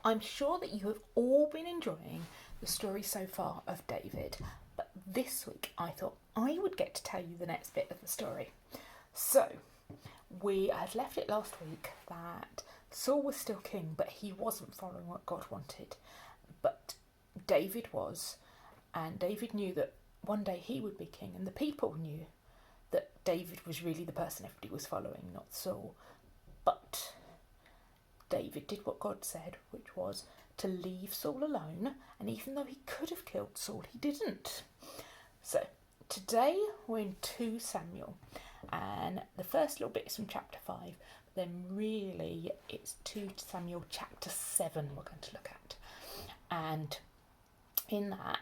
I'm sure that you have all been enjoying the story so far of David, but this week I thought I would get to tell you the next bit of the story. So, we had left it last week that Saul was still king, but he wasn't following what God wanted. But David was, and David knew that one day he would be king, and the people knew that David was really the person everybody was following, not Saul. But David did what God said, which was to leave Saul alone, and even though he could have killed Saul, he didn't. So today we're in 2 Samuel, and the first little bit is from chapter 5, but then really it's 2 Samuel chapter 7 we're going to look at. And in that,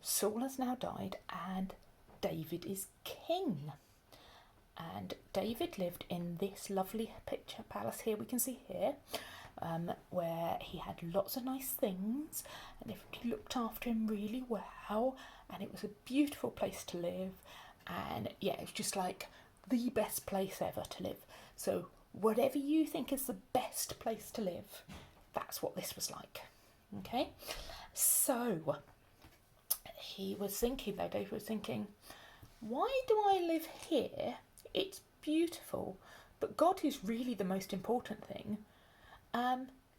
Saul has now died and David is king. And David lived in this lovely picture palace here, we can see here, where he had lots of nice things and everybody looked after him really well, and it was a beautiful place to live, and yeah, it was just like the best place ever to live. So whatever you think is the best place to live, that's what this was like. Okay, so he was thinking though, David was thinking, why do I live here? It's beautiful, but God, who's really the most important thing,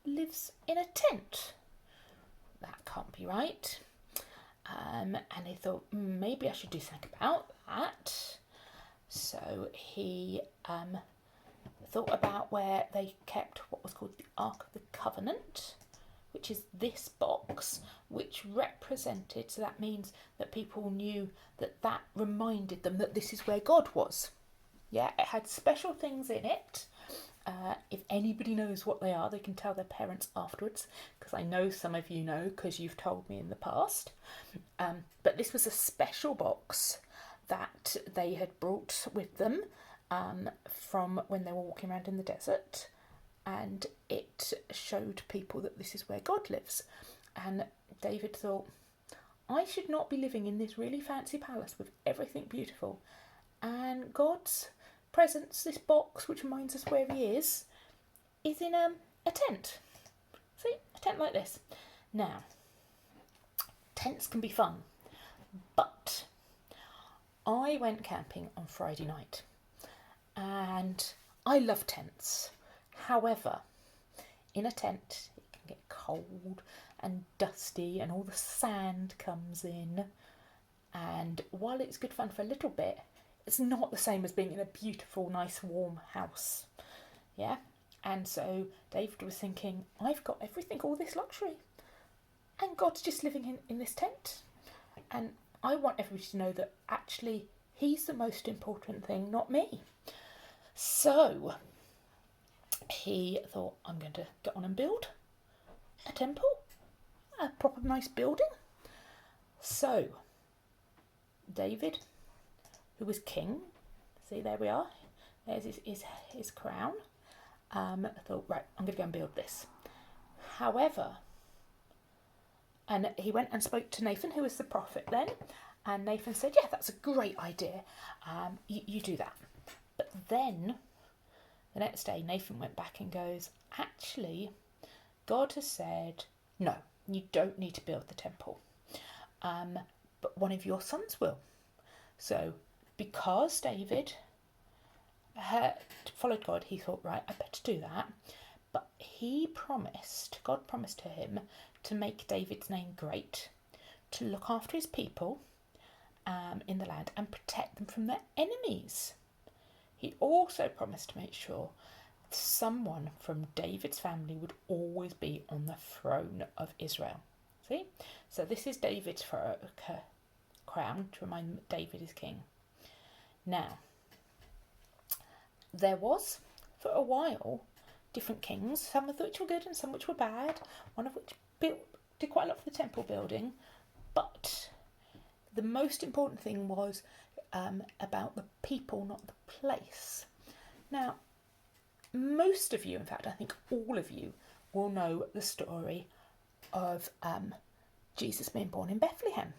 lives in a tent. That can't be right. And he thought, maybe I should do something about that. So he thought about where they kept what was called the Ark of the Covenant, which is this box, which represented, so that means that people knew that reminded them that this is where God was. Yeah, it had special things in it. If anybody knows what they are, they can tell their parents afterwards, because I know some of you know, because you've told me in the past. But this was a special box that they had brought with them from when they were walking around in the desert, and it showed people that this is where God lives. And David thought, I should not be living in this really fancy palace with everything beautiful, and God's presence, this box which reminds us where he is in a tent. See, a tent like this. Now, tents can be fun, but I went camping on Friday night and I love tents. However, in a tent it can get cold and dusty and all the sand comes in, and while it's good fun for a little bit, it's not the same as being in a beautiful, nice, warm house. Yeah? And so David was thinking, I've got everything, all this luxury, and God's just living in this tent. And I want everybody to know that actually he's the most important thing, not me. So he thought, I'm going to get on and build a temple, a proper nice building. So David, who was king, see, there we are, there's his crown, thought, right, I'm going to go and build this. However, and he went and spoke to Nathan, who was the prophet then, and Nathan said, yeah, that's a great idea, you do that. But then the next day Nathan went back and goes, actually, God has said, no, you don't need to build the temple, but one of your sons will. So because David had followed God, he thought, right, I better do that. But God promised to him to make David's name great, to look after his people in the land and protect them from their enemies. He also promised to make sure someone from David's family would always be on the throne of Israel. See? So this is David's crown to remind them that David is king. Now, there was, for a while, different kings, some of which were good and some which were bad, one of which did quite a lot for the temple building, but the most important thing was about the people, not the place. Now, most of you, in fact, I think all of you, will know the story of Jesus being born in Bethlehem.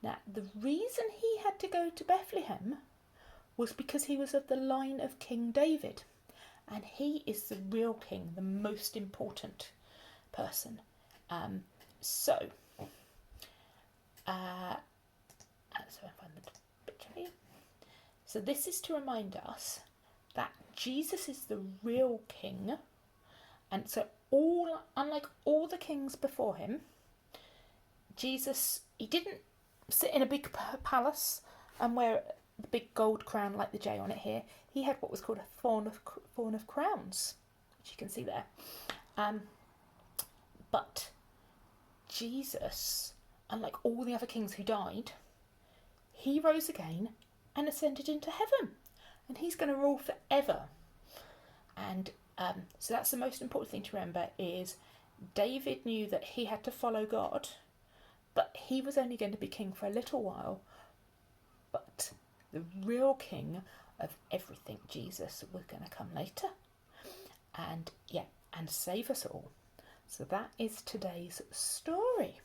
Now, the reason he had to go to Bethlehem was because he was of the line of King David, and he is the real king, the most important. person. So I find the picture here. So this is to remind us that Jesus is the real king, and so unlike all the kings before him, Jesus, he didn't sit in a big palace and wear the big gold crown like the J on it here. He had what was called a thorn of crowns, which you can see there. But Jesus, unlike all the other kings who died, he rose again and ascended into heaven, and he's going to rule forever. And so that's the most important thing to remember, is David knew that he had to follow God, but he was only going to be king for a little while. But the real king of everything, Jesus, was going to come later and save us all. So that is today's story.